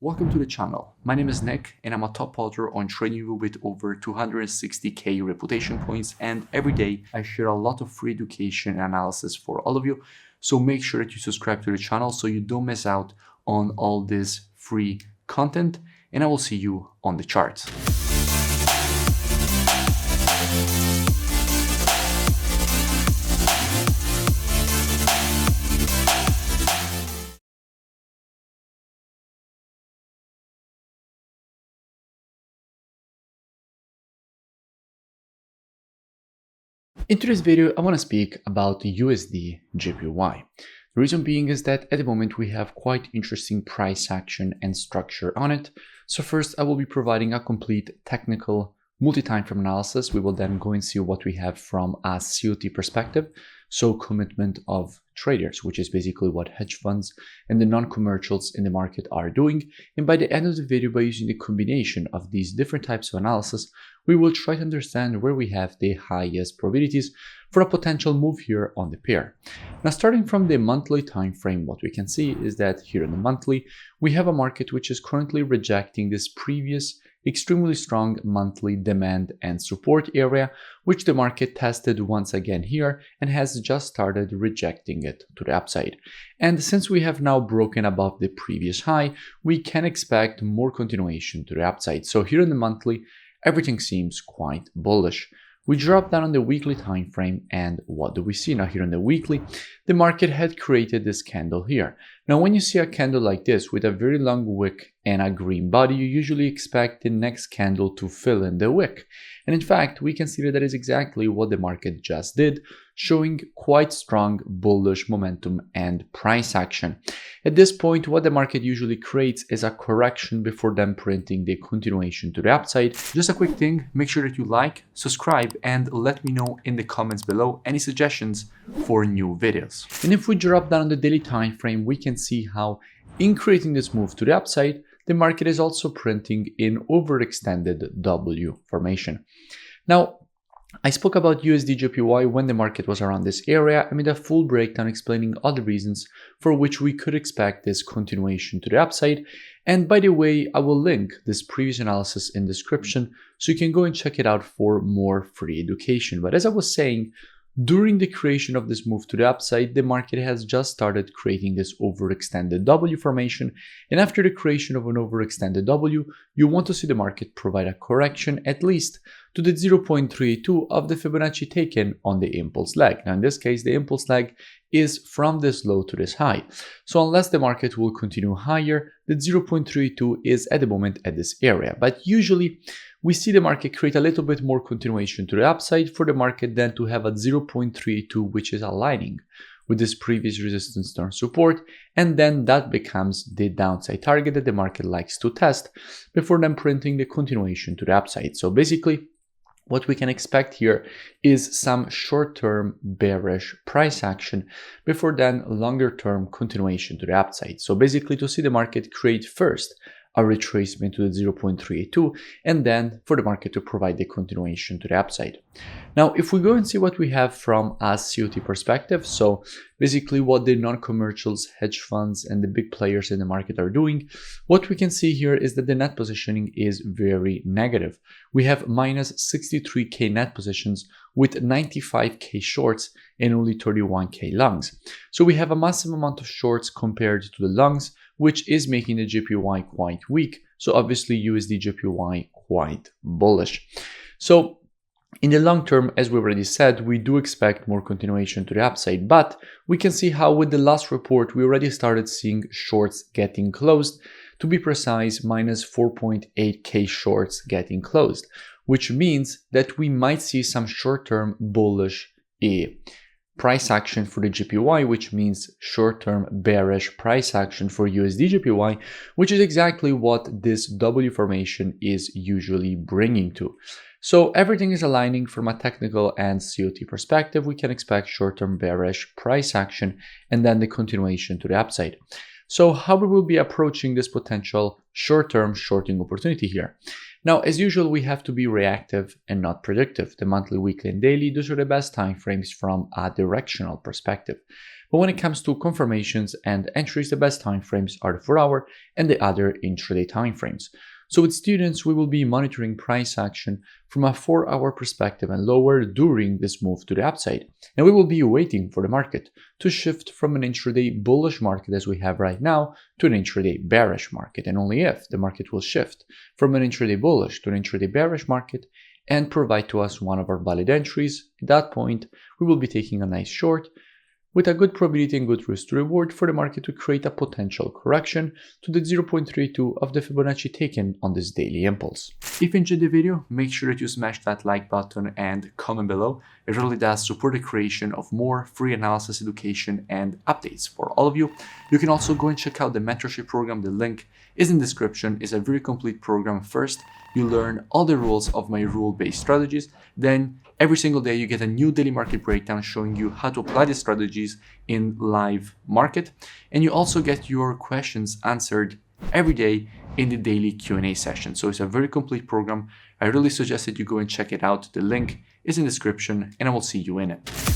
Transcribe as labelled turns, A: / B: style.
A: Welcome to the channel. My name is Nick and I'm a top podder on TradingView with over 260k reputation points, and every day I share a lot of free education and analysis for all of you. So make sure that you subscribe to the channel so you don't miss out on all this free content, and I will see you on the charts. In today's video, I want to speak about the USDJPY. The reason being is that at the moment we have quite interesting price action and structure on it. So first, I will be providing a complete technical multi-time frame analysis. We will then go and see what we have from a COT perspective, so commitment of traders, which is basically what hedge funds and the non-commercials in the market are doing. And by the end of the video, by using the combination of these different types of analysis, we will try to understand where we have the highest probabilities for a potential move here on the pair. Now, starting from the monthly time frame, what we can see is that here in the monthly, we have a market which is currently rejecting this previous extremely strong monthly demand and support area, which the market tested once again here and has just started rejecting it to the upside. And since we have now broken above the previous high, we can expect more continuation to the upside. So here in the monthly, everything seems quite bullish. We drop down on the weekly time frame, and what do we see now? Here on the weekly, the market had created this candle here. Now, when you see a candle like this with a very long wick and a green body, you usually expect the next candle to fill in the wick. And in fact, we can see that that is exactly what the market just did, showing quite strong bullish momentum and price action. At this point, what the market usually creates is a correction before then printing the continuation to the upside. Just a quick thing, make sure that you like, subscribe, and let me know in the comments below any suggestions for new videos. And if we drop down on the daily time frame, we can see how in creating this move to the upside, the market is also printing in overextended W formation. Now, I spoke about USDJPY when the market was around this area. I made a full breakdown explaining all the reasons for which we could expect this continuation to the upside. And by the way, I will link this previous analysis in the description so you can go and check it out for more free education. But as I was saying, during the creation of this move to the upside, the market has just started creating this overextended W formation. And after the creation of an overextended W, you want to see the market provide a correction at least to the 0.32 of the Fibonacci taken on the impulse leg. Now, in this case, the impulse leg is from this low to this high. So unless the market will continue higher, the 0.32 is at the moment at this area. But usually we see the market create a little bit more continuation to the upside for the market then to have a 0.32, which is aligning with this previous resistance turn support, and then that becomes the downside target that the market likes to test before then printing the continuation to the upside. So basically, what we can expect here is some short-term bearish price action before then longer-term continuation to the upside. So basically, to see the market create first a retracement to the 0.32 and then for the market to provide the continuation to the upside. Now, if we go and see what we have from a COT perspective, so basically what the non-commercials, hedge funds, and the big players in the market are doing, what we can see here is that the net positioning is very negative. We have minus 63k net positions with 95k shorts and only 31k longs. So we have a massive amount of shorts compared to the longs, which is making the JPY quite weak. So obviously USDJPY quite bullish. So in the long term, as we already said, we do expect more continuation to the upside, but we can see how with the last report, we already started seeing shorts getting closed. To be precise, minus 4.8k shorts getting closed, which means that we might see some short-term bullish price action for the JPY, which means short-term bearish price action for USDJPY, which is exactly what this W formation is usually bringing to. So everything is aligning from a technical and COT perspective. We can expect short-term bearish price action and then the continuation to the upside. So how we will be approaching this potential short-term shorting opportunity here? Now, as usual, we have to be reactive and not predictive. The monthly, weekly, and daily, those are the best time frames from a directional perspective. But when it comes to confirmations and entries, the best time frames are the 4-hour and the other intraday time frames. So with students, we will be monitoring price action from a 4-hour perspective and lower during this move to the upside. And we will be waiting for the market to shift from an intraday bullish market as we have right now to an intraday bearish market. And only if the market will shift from an intraday bullish to an intraday bearish market and provide to us one of our valid entries, at that point, we will be taking a nice short with a good probability and good risk to reward for the market to create a potential correction to the 0.32 of the Fibonacci taken on this daily impulse. If you enjoyed the video, make sure that you smash that like button and comment below. It really does support the creation of more free analysis education and updates for all of you. You can also go and check out the mentorship program. The link is in the description. It's a very complete program. First, you learn all the rules of my rule-based strategies. Then every single day you get a new daily market breakdown showing you how to apply the strategies in live market. And you also get your questions answered every day in the daily Q&A session. So it's a very complete program. I really suggest that you go and check it out. The link is in the description and I will see you in it.